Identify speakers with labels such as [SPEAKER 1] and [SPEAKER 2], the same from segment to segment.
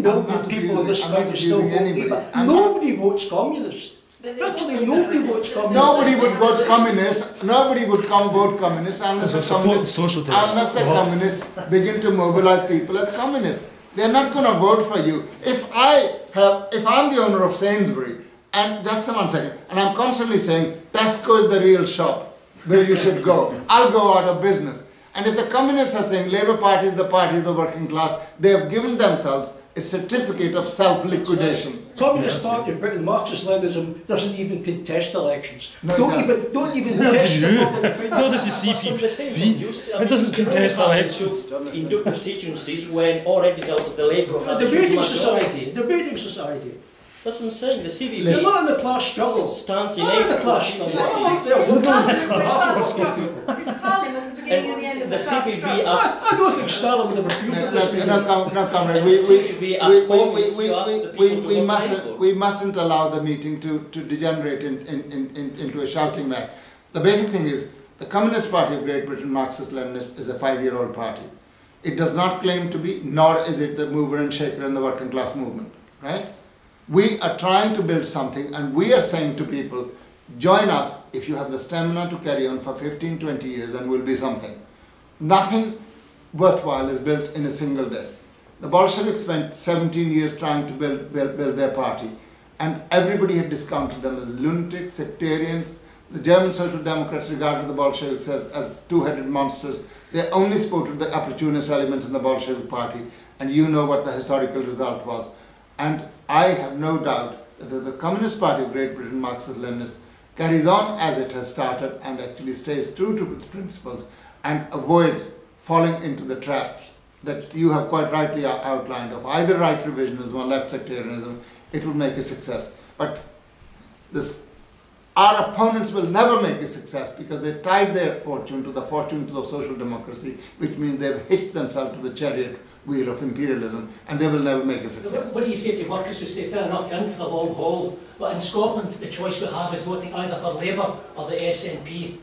[SPEAKER 1] know people of this country still vote Labour. Nobody votes Communist. Virtually nobody votes Communist.
[SPEAKER 2] Nobody would vote Communist. Nobody would vote Communist unless the Communists begin to mobilise people as Communists. They are not going to vote for you. If I'm the owner of Sainsbury, and just one second, and I'm constantly saying Tesco is the real shop where you should go, I'll go out of business. And if the Communists are saying Labour Party is the party of the working class, they have given themselves a certificate of self-liquidation.
[SPEAKER 1] Right. Communist Party of Britain, Marxist-Leninism doesn't even contest elections.
[SPEAKER 2] No,
[SPEAKER 1] don't even test them.
[SPEAKER 3] No, this is CPGB. It doesn't contest elections.
[SPEAKER 4] In do constituencies when already the Labour has
[SPEAKER 1] Debating society.
[SPEAKER 4] That's what I'm saying, the CPB...
[SPEAKER 1] They're not in the class struggle.
[SPEAKER 4] ...stands in
[SPEAKER 1] the class struggle.
[SPEAKER 5] It's Parliament beginning and the end of the class struggle.
[SPEAKER 1] I don't think Stalin would have refused this.
[SPEAKER 2] No, comrade. We mustn't allow the meeting to degenerate into a shouting match. The basic thing is, the Communist Party of Great Britain, Marxist-Leninist, is a 5-year-old party. It does not claim to be, nor is it the mover and shaker in the working class movement, right? We are trying to build something, and we are saying to people, join us if you have the stamina to carry on for 15, 20 years, and we'll be something. Nothing worthwhile is built in a single day. The Bolsheviks spent 17 years trying to build their party, and everybody had discounted them as lunatics, sectarians. The German Social Democrats regarded the Bolsheviks as two-headed monsters. They only supported the opportunist elements in the Bolshevik party, and you know what the historical result was. And I have no doubt that the Communist Party of Great Britain, Marxist-Leninist, carries on as it has started and actually stays true to its principles and avoids falling into the traps that you have quite rightly outlined of either right revisionism or left sectarianism. It will make a success. But our opponents will never make a success because they tied their fortune to the fortunes of social democracy, which means they've hitched themselves to the chariot wheel of imperialism, and they will never make a success.
[SPEAKER 6] What do you say to workers who say, fair enough, you're in for the long haul, but in Scotland the choice we have is voting either for Labour or the SNP?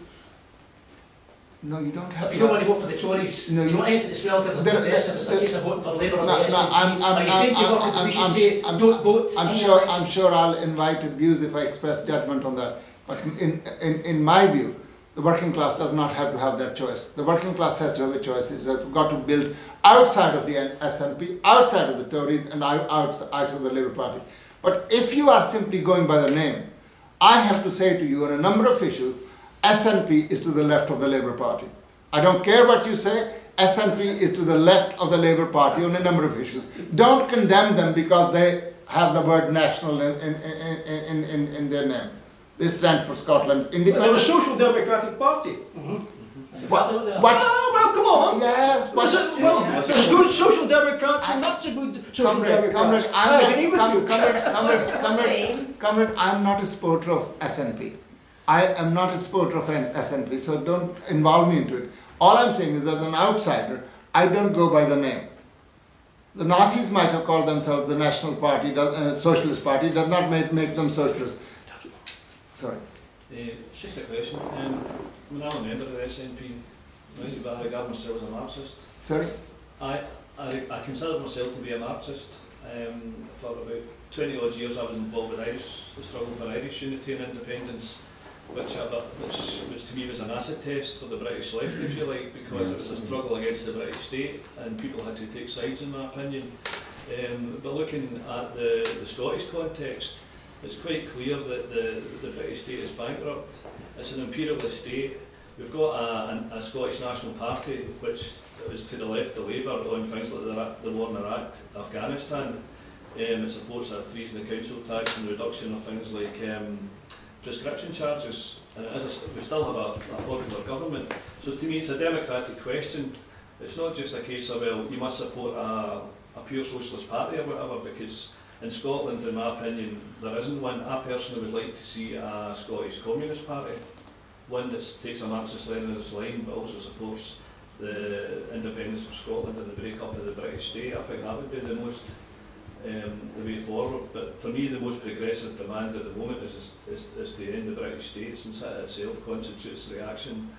[SPEAKER 2] No, you don't have.
[SPEAKER 6] If you don't want to vote for the Tories, no, you want anything that's relatively progressive, it's a case of voting for Labour or the SNP. Are you saying to your workers that we should say, don't vote?
[SPEAKER 2] I'm sure I'll invite abuse if I express judgment on that. But in my view, the working class does not have to have that choice. The working class has to have a choice. It's that we've got to build outside of the SNP, outside of the Tories, and outside of the Labour Party. But if you are simply going by the name, I have to say to you on a number of issues, SNP is to the left of the Labour Party. I don't care what you say, SNP is to the left of the Labour Party on a number of issues. Don't condemn them because they have the word national in their name. They stand for Scotland's independence.
[SPEAKER 1] They're a Social Democratic Party.
[SPEAKER 6] That's exactly what they are.
[SPEAKER 1] Oh, well, come on.
[SPEAKER 2] Yes, but...
[SPEAKER 1] There's good Social Democrats and not so good Social Democrats.
[SPEAKER 2] Comrade, I'm not a supporter of SNP. I am not a supporter of SNP, so don't involve me into it. All I'm saying is, as an outsider, I don't go by the name. The Nazis might have called themselves the National Party, Socialist Party, does not make them socialist. Sorry.
[SPEAKER 7] It's just a question. I'm a member of the SNP, but I regard myself as a Marxist.
[SPEAKER 2] Sorry?
[SPEAKER 7] I consider myself to be a Marxist. For about 20 odd years I was involved with the struggle for Irish unity and independence, which to me was an acid test for the British left, if you like, because it was a struggle against the British state and people had to take sides, in my opinion. But looking at the Scottish context, it's quite clear that the British state is bankrupt. It's an imperialist state. We've got a Scottish National Party which is to the left of Labour on things like the war in Iraq, Afghanistan. It supports a freezing the council tax and reduction of things like prescription charges. And we still have a popular government. So to me it's a democratic question. It's not just a case of, well, you must support a pure socialist party or whatever, because in Scotland, in my opinion, there isn't one. I personally would like to see a Scottish Communist Party, one that takes a Marxist-Leninist line but also supports the independence of Scotland and the break-up of the British state. I think that would be the most the way forward. But for me, the most progressive demand at the moment is to end the British state, since it itself constitutes reaction.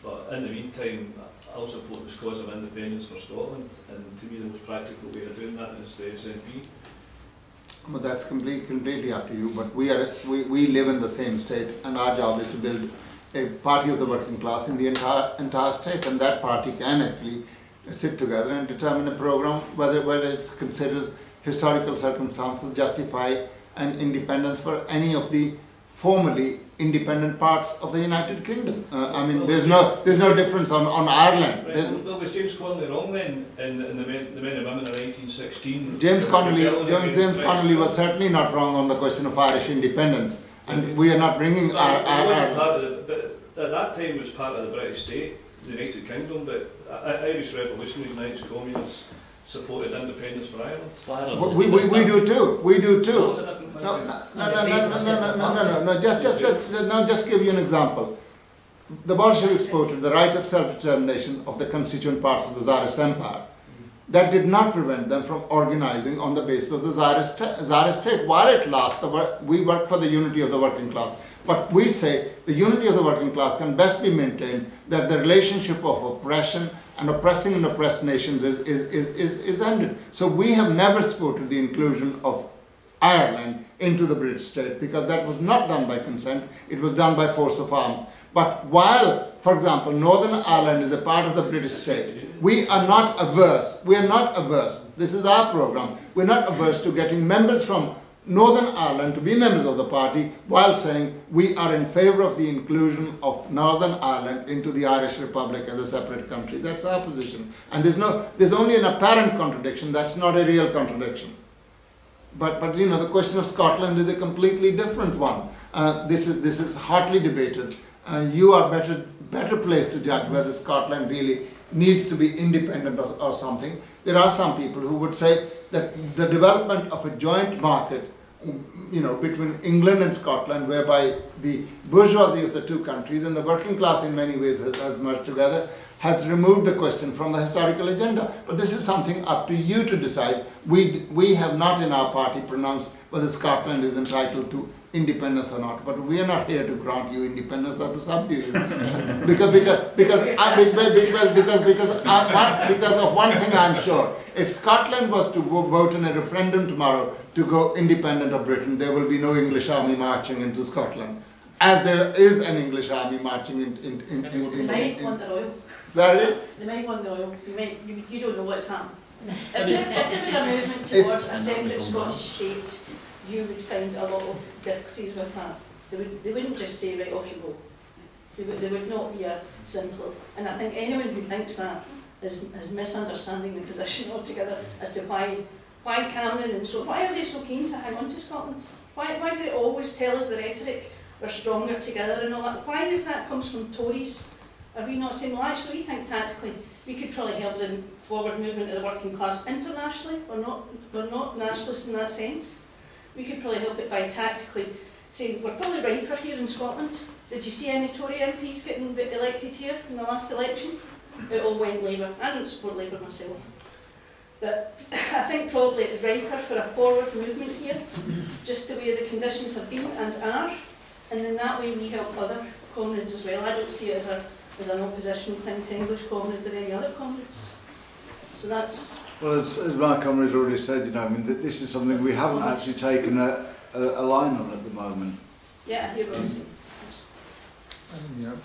[SPEAKER 7] But in the meantime, I'll support this cause of independence for Scotland, and to me the most practical way of doing that is the SNP.
[SPEAKER 2] Well, that's completely up to you, but we live in the same state, and our job is to build a party of the working class in the entire state, and that party can actually sit together and determine a program whether it considers historical circumstances justify an independence for any of the formerly independent parts of the United Kingdom. I mean, there's no difference on Ireland.
[SPEAKER 7] Right. Well, was James Connolly wrong then in the men and women of 1916?
[SPEAKER 2] James Connolly was certainly not wrong on the question of Irish independence, and we are not bringing our
[SPEAKER 7] at that time it was part of the British state, the United Kingdom, but Irish revolutionaries and Irish communists supported independence for Ireland.
[SPEAKER 2] We do too. We do too. No. Just give you an example. The Bolsheviks quoted the right of self-determination of the constituent parts of the Tsarist Empire. That did not prevent them from organizing on the basis of the Tsarist state. While it lasts, we work for the unity of the working class. But we say the unity of the working class can best be maintained that the relationship of oppression and oppressing and oppressed nations is ended. So we have never supported the inclusion of Ireland into the British state, because that was not done by consent, it was done by force of arms. But while, for example, Northern Ireland is a part of the British state, we are not averse, this is our program, we're not averse to getting members from Northern Ireland to be members of the party, while saying we are in favour of the inclusion of Northern Ireland into the Irish Republic as a separate country. That's our position. And there's only an apparent contradiction, that's not a real contradiction. But you know, the question of Scotland is a completely different one. This is hotly debated. You are better placed to judge whether Scotland really needs to be independent or something. There are some people who would say that the development of a joint market, you know, between England and Scotland, whereby the bourgeoisie of the two countries and the working class in many ways has merged together, has removed the question from the historical agenda. But this is something up to you to decide. We have not in our party pronounced whether Scotland is entitled to independence or not. But we are not here to grant you independence or to subdue you. because of one thing I'm sure. If Scotland was to vote in a referendum tomorrow to go independent of Britain, there will be no English army marching into Scotland, as there is an English army marching in
[SPEAKER 5] They might want the oil.
[SPEAKER 2] Sorry?
[SPEAKER 5] They might want the oil. You don't know what's happening. If there was a movement towards a separate Scottish state, you would find a lot of difficulties with that. They wouldn't just say, right, off you go. They would not be a simple. And I think anyone who thinks that is misunderstanding the position altogether as to why Cameron and so, why are they so keen to hang on to Scotland? Why do they always tell us the rhetoric, we're stronger together and all that? Why, if that comes from Tories, are we not saying, well, actually, we think tactically we could probably help the forward movement of the working class internationally? We're not nationalists in that sense. We could probably help it by tactically saying, we're probably riper here in Scotland. Did you see any Tory MPs getting elected here in the last election? It all went Labour. I don't support Labour myself. But I think probably it's riper for a forward movement here, just the way the conditions have been and are. And in that way we help other comrades as well. I don't see it as an oppositional thing to English comrades or any other comrades. So that's...
[SPEAKER 8] Well, as my comrade's already said, you know, I mean, this is something we haven't actually taken a line on at the moment.
[SPEAKER 5] Yeah, I hear what you're saying.
[SPEAKER 2] Yeah.